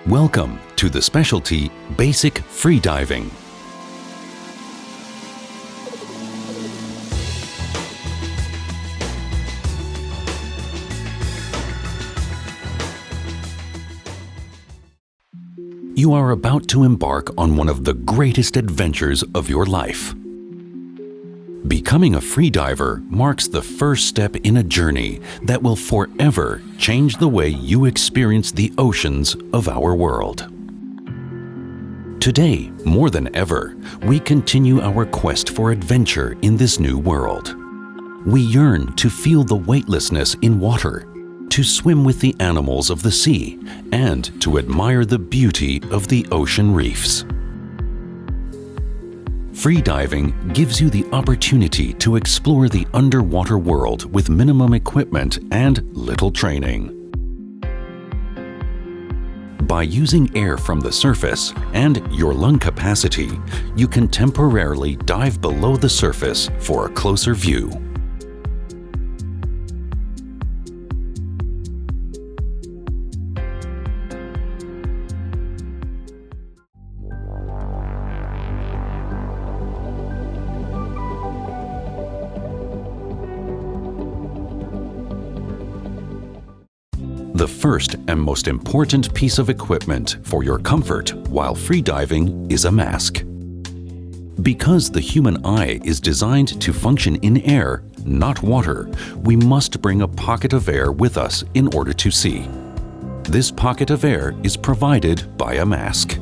Welcome to the specialty Basic Freediving. You are about to embark on one of the greatest adventures of your life. Becoming a freediver marks the first step in a journey that will forever change the way you experience the oceans of our world. Today, more than ever, we continue our quest for adventure in this new world. We yearn to feel the weightlessness in water, to swim with the animals of the sea, and to admire the beauty of the ocean reefs. Freediving gives you the opportunity to explore the underwater world with minimum equipment and little training. By using air from the surface and your lung capacity, you can temporarily dive below the surface for a closer view. The first and most important piece of equipment for your comfort while freediving is a mask. Because the human eye is designed to function in air, not water, we must bring a pocket of air with us in order to see. This pocket of air is provided by a mask.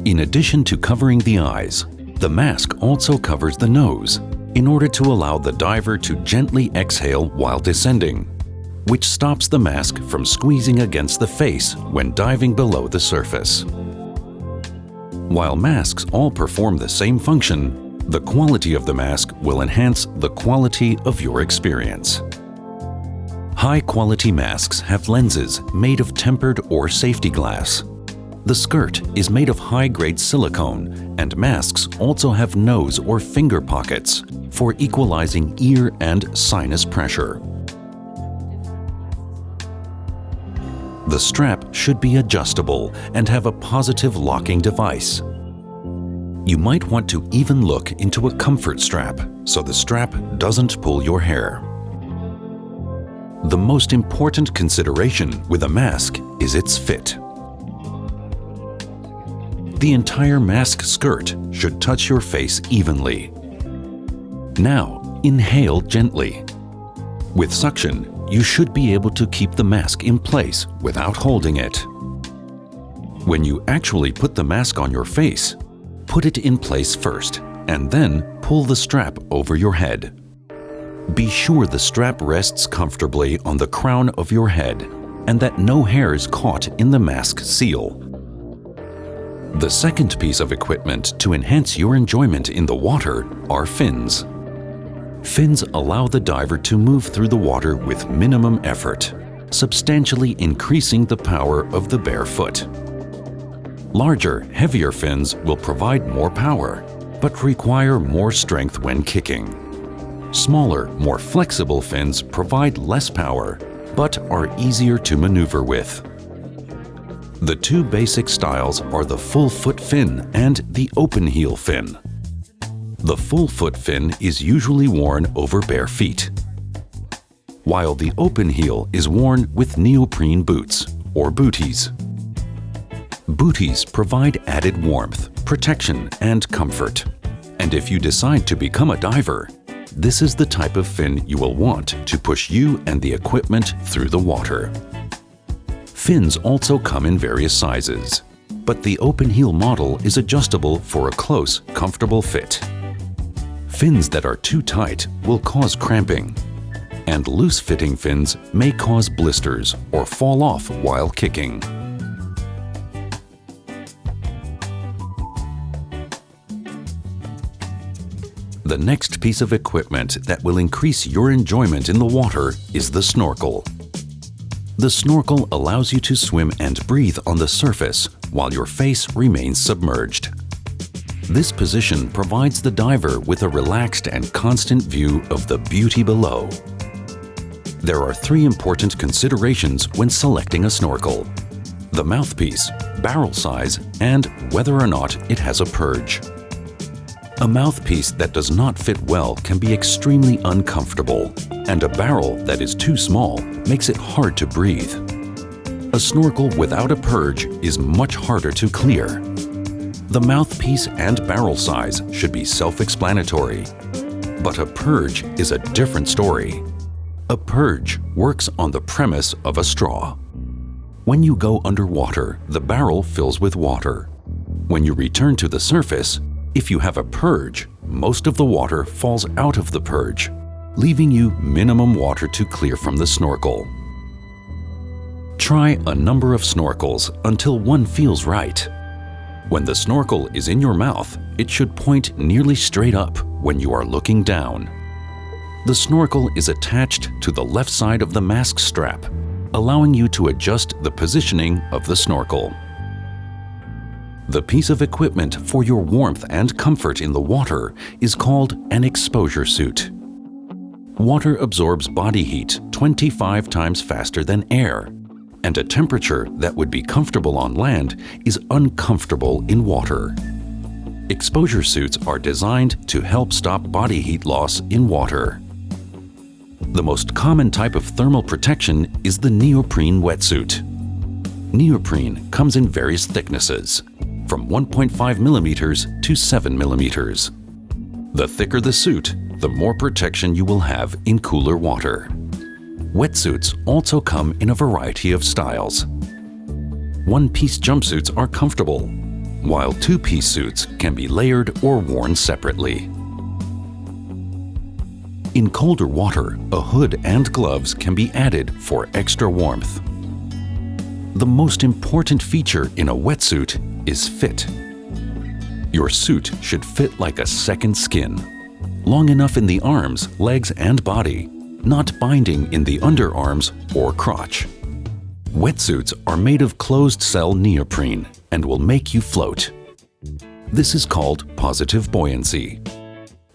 In addition to covering the eyes, the mask also covers the nose in order to allow the diver to gently exhale while descending, which stops the mask from squeezing against the face when diving below the surface. While masks all perform the same function, the quality of the mask will enhance the quality of your experience. High-quality masks have lenses made of tempered or safety glass. The skirt is made of high-grade silicone, and masks also have nose or finger pockets for equalizing ear and sinus pressure. The strap should be adjustable and have a positive locking device. You might want to even look into a comfort strap so the strap doesn't pull your hair. The most important consideration with a mask is its fit. The entire mask skirt should touch your face evenly. Now, inhale gently. With suction, you should be able to keep the mask in place without holding it. When you actually put the mask on your face, put it in place first and then pull the strap over your head. Be sure the strap rests comfortably on the crown of your head and that no hair is caught in the mask seal. The second piece of equipment to enhance your enjoyment in the water are fins. Fins allow the diver to move through the water with minimum effort, substantially increasing the power of the bare foot. Larger, heavier fins will provide more power, but require more strength when kicking. Smaller, more flexible fins provide less power, but are easier to maneuver with. The two basic styles are the full foot fin and the open heel fin. The full foot fin is usually worn over bare feet, while the open heel is worn with neoprene boots or booties. Booties provide added warmth, protection, and comfort. And if you decide to become a diver, this is the type of fin you will want to push you and the equipment through the water. Fins also come in various sizes, but the open heel model is adjustable for a close, comfortable fit. Fins that are too tight will cause cramping, and loose-fitting fins may cause blisters or fall off while kicking. The next piece of equipment that will increase your enjoyment in the water is the snorkel. The snorkel allows you to swim and breathe on the surface while your face remains submerged. This position provides the diver with a relaxed and constant view of the beauty below. There are three important considerations when selecting a snorkel. the mouthpiece, barrel size, and whether or not it has a purge. A mouthpiece that does not fit well can be extremely uncomfortable, and a barrel that is too small makes it hard to breathe. A snorkel without a purge is much harder to clear. The mouthpiece and barrel size should be self-explanatory. But a purge is a different story. A purge works on the premise of a straw. When you go underwater, the barrel fills with water. When you return to the surface, if you have a purge, most of the water falls out of the purge, leaving you minimum water to clear from the snorkel. Try a number of snorkels until one feels right. When the snorkel is in your mouth, it should point nearly straight up when you are looking down. The snorkel is attached to the left side of the mask strap, allowing you to adjust the positioning of the snorkel. The piece of equipment for your warmth and comfort in the water is called an exposure suit. Water absorbs body heat 25 times faster than air, and a temperature that would be comfortable on land is uncomfortable in water. Exposure suits are designed to help stop body heat loss in water. The most common type of thermal protection is the neoprene wetsuit. Neoprene comes in various thicknesses, from 1.5 millimeters to 7 millimeters. The thicker the suit, the more protection you will have in cooler water. Wetsuits also come in a variety of styles. One-piece jumpsuits are comfortable, while two-piece suits can be layered or worn separately. In colder water, a hood and gloves can be added for extra warmth. The most important feature in a wetsuit is fit. Your suit should fit like a second skin, long enough in the arms, legs, and body, not binding in the underarms or crotch. Wetsuits are made of closed-cell neoprene and will make you float. This is called positive buoyancy.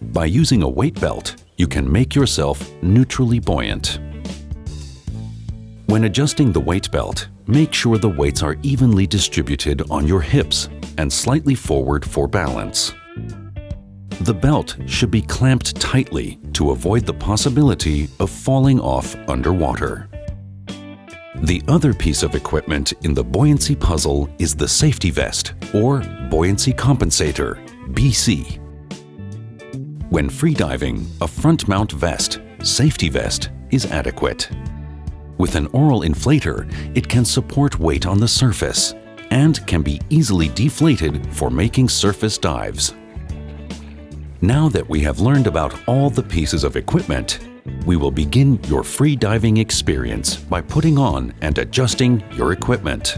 By using a weight belt, you can make yourself neutrally buoyant. When adjusting the weight belt, make sure the weights are evenly distributed on your hips and slightly forward for balance. The belt should be clamped tightly to avoid the possibility of falling off underwater. The other piece of equipment in the buoyancy puzzle is the safety vest, or buoyancy compensator, BC. When freediving, a front-mount vest, safety vest, is adequate. With an oral inflator, it can support weight on the surface and can be easily deflated for making surface dives. Now that we have learned about all the pieces of equipment, we will begin your free diving experience by putting on and adjusting your equipment.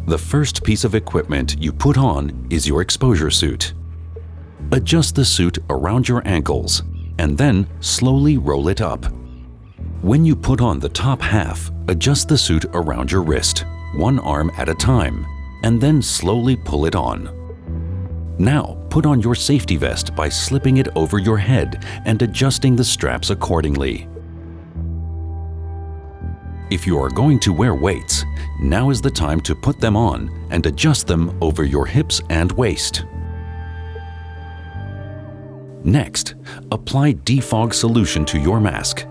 The first piece of equipment you put on is your exposure suit. Adjust the suit around your ankles and then slowly roll it up. When you put on the top half, adjust the suit around your wrist, one arm at a time, and then slowly pull it on. Now, put on your safety vest by slipping it over your head and adjusting the straps accordingly. If you are going to wear weights, now is the time to put them on and adjust them over your hips and waist. Next, apply defog solution to your mask.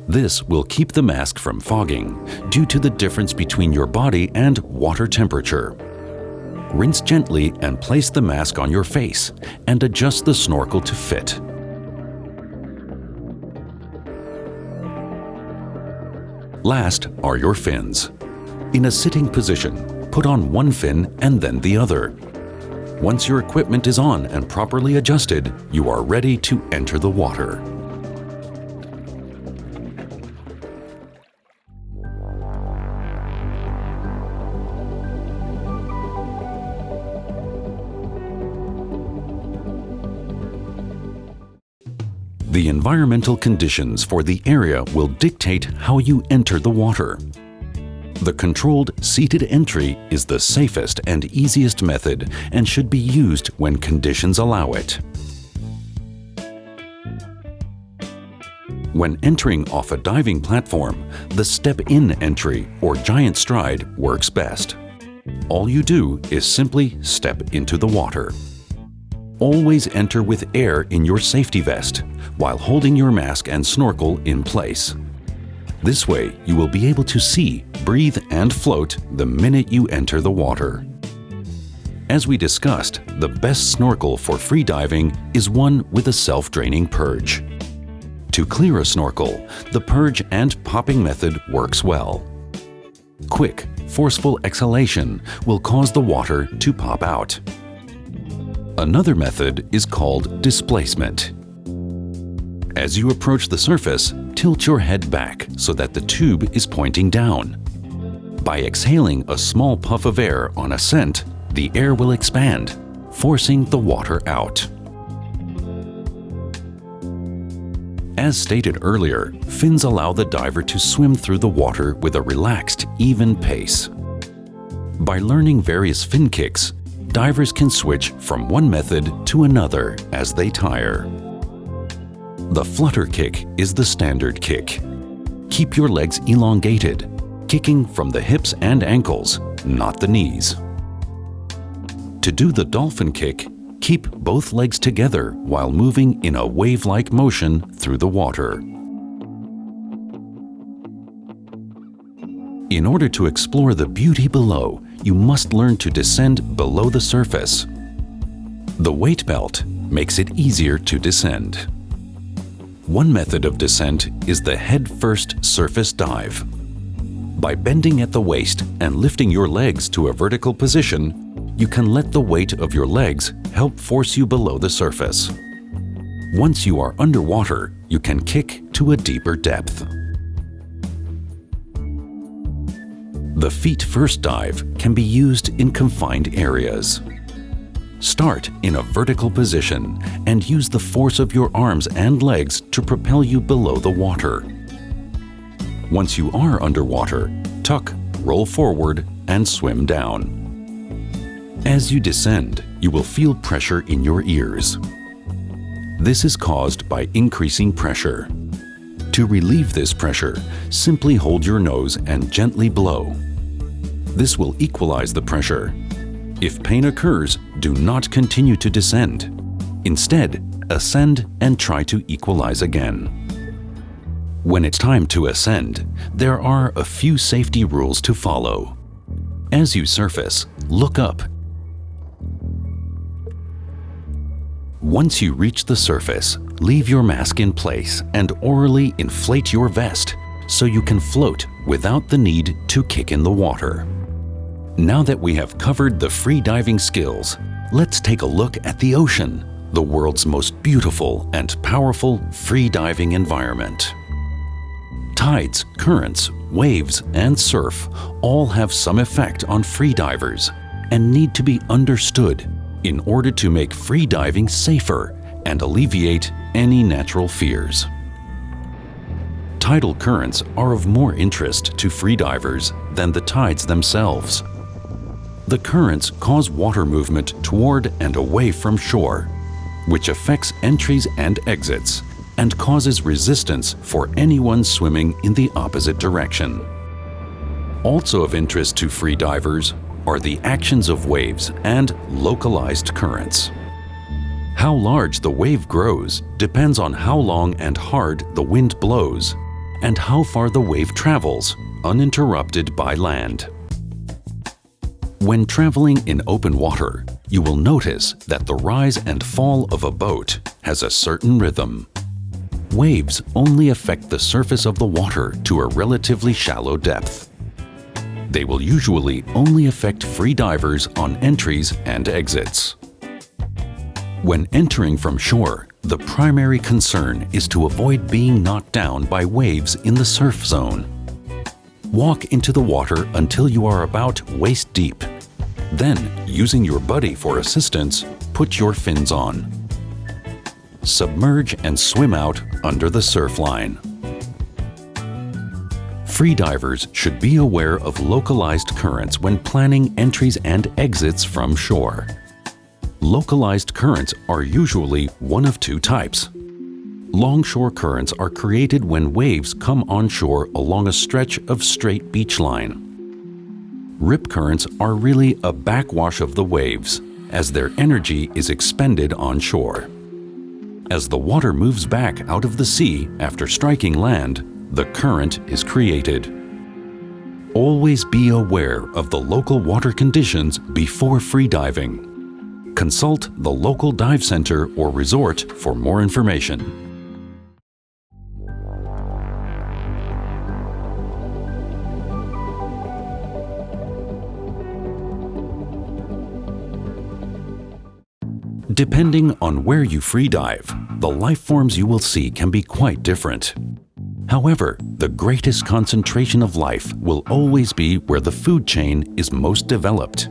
This will keep the mask from fogging due to the difference between your body and water temperature. Rinse gently and place the mask on your face and adjust the snorkel to fit. Last are your fins. In a sitting position, put on one fin and then the other. Once your equipment is on and properly adjusted, you are ready to enter the water. The environmental conditions for the area will dictate how you enter the water. The controlled seated entry is the safest and easiest method and should be used when conditions allow it. When entering off a diving platform, the step-in entry or giant stride works best. All you do is simply step into the water. Always enter with air in your safety vest while holding your mask and snorkel in place. This way, you will be able to see, breathe, and float the minute you enter the water. As we discussed, the best snorkel for freediving is one with a self-draining purge. To clear a snorkel, the purge and popping method works well. Quick, forceful exhalation will cause the water to pop out. Another method is called displacement. As you approach the surface, tilt your head back so that the tube is pointing down. By exhaling a small puff of air on ascent, the air will expand, forcing the water out. As stated earlier, fins allow the diver to swim through the water with a relaxed, even pace. By learning various fin kicks, divers can switch from one method to another as they tire. The flutter kick is the standard kick. Keep your legs elongated, kicking from the hips and ankles, not the knees. To do the dolphin kick, keep both legs together while moving in a wave-like motion through the water. In order to explore the beauty below, you must learn to descend below the surface. The weight belt makes it easier to descend. One method of descent is the head-first surface dive. By bending at the waist and lifting your legs to a vertical position, you can let the weight of your legs help force you below the surface. Once you are underwater, you can kick to a deeper depth. The feet-first dive can be used in confined areas. Start in a vertical position and use the force of your arms and legs to propel you below the water. Once you are underwater, tuck, roll forward, and swim down. As you descend, you will feel pressure in your ears. This is caused by increasing pressure. To relieve this pressure, simply hold your nose and gently blow. This will equalize the pressure. If pain occurs, do not continue to descend. Instead, ascend and try to equalize again. When it's time to ascend, there are a few safety rules to follow. As you surface, look up. Once you reach the surface, leave your mask in place and orally inflate your vest so you can float without the need to kick in the water. Now that we have covered the free diving skills, let's take a look at the ocean, the world's most beautiful and powerful free diving environment. Tides, currents, waves, and surf all have some effect on free divers and need to be understood in order to make free diving safer and alleviate any natural fears. Tidal currents are of more interest to freedivers than the tides themselves. The currents cause water movement toward and away from shore, which affects entries and exits and causes resistance for anyone swimming in the opposite direction. Also of interest to freedivers are the actions of waves and localized currents. How large the wave grows depends on how long and hard the wind blows and how far the wave travels, uninterrupted by land. When traveling in open water, you will notice that the rise and fall of a boat has a certain rhythm. Waves only affect the surface of the water to a relatively shallow depth. They will usually only affect free divers on entries and exits. When entering from shore, the primary concern is to avoid being knocked down by waves in the surf zone. Walk into the water until you are about waist deep. Then, using your buddy for assistance, put your fins on. Submerge and swim out under the surf line. Freedivers should be aware of localized currents when planning entries and exits from shore. Localized currents are usually one of two types. Longshore currents are created when waves come onshore along a stretch of straight beach line. Rip currents are really a backwash of the waves, as their energy is expended onshore. As the water moves back out of the sea after striking land, the current is created. Always be aware of the local water conditions before freediving. Consult the local dive center or resort for more information. Depending on where you freedive, the life forms you will see can be quite different. However, the greatest concentration of life will always be where the food chain is most developed.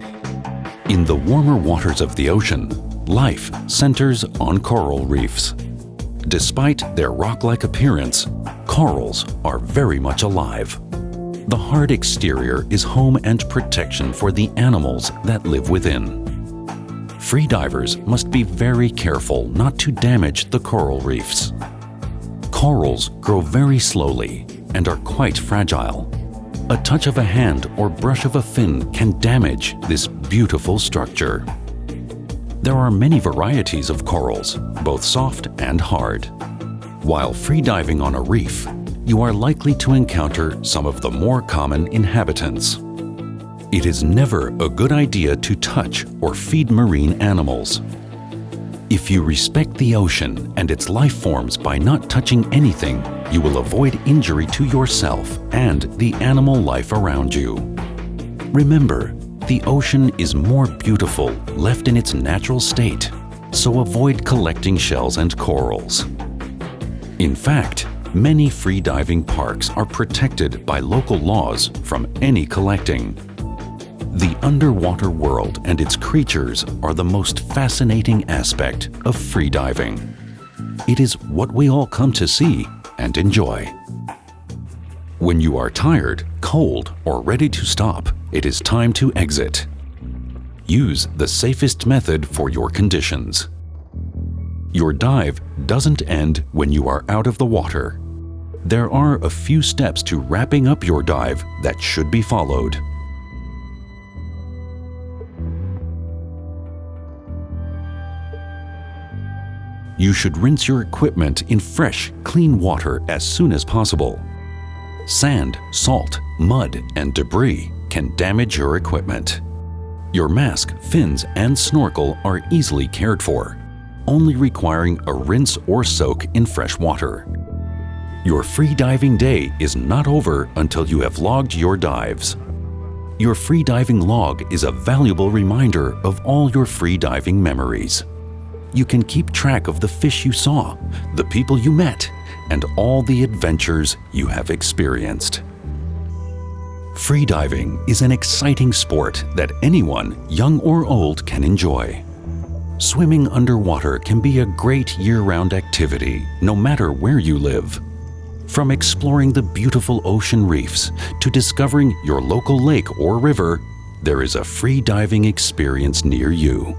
In the warmer waters of the ocean, life centers on coral reefs. Despite their rock-like appearance, corals are very much alive. The hard exterior is home and protection for the animals that live within. Freedivers must be very careful not to damage the coral reefs. Corals grow very slowly and are quite fragile. A touch of a hand or brush of a fin can damage this beautiful structure. There are many varieties of corals, both soft and hard. While freediving on a reef, you are likely to encounter some of the more common inhabitants. It is never a good idea to touch or feed marine animals. If you respect the ocean and its life forms by not touching anything, you will avoid injury to yourself and the animal life around you. Remember, the ocean is more beautiful left in its natural state, so avoid collecting shells and corals. In fact, many freediving parks are protected by local laws from any collecting. The underwater world and its creatures are the most fascinating aspect of freediving. It is what we all come to see and enjoy. When you are tired, cold, or ready to stop, it is time to exit. Use the safest method for your conditions. Your dive doesn't end when you are out of the water. There are a few steps to wrapping up your dive that should be followed. You should rinse your equipment in fresh, clean water as soon as possible. Sand, salt, mud, and debris can damage your equipment. Your mask, fins, and snorkel are easily cared for, only requiring a rinse or soak in fresh water. Your freediving day is not over until you have logged your dives. Your freediving log is a valuable reminder of all your freediving memories. You can keep track of the fish you saw, the people you met, and all the adventures you have experienced. Freediving is an exciting sport that anyone, young or old, can enjoy. Swimming underwater can be a great year-round activity, no matter where you live. From exploring the beautiful ocean reefs to discovering your local lake or river, there is a freediving experience near you.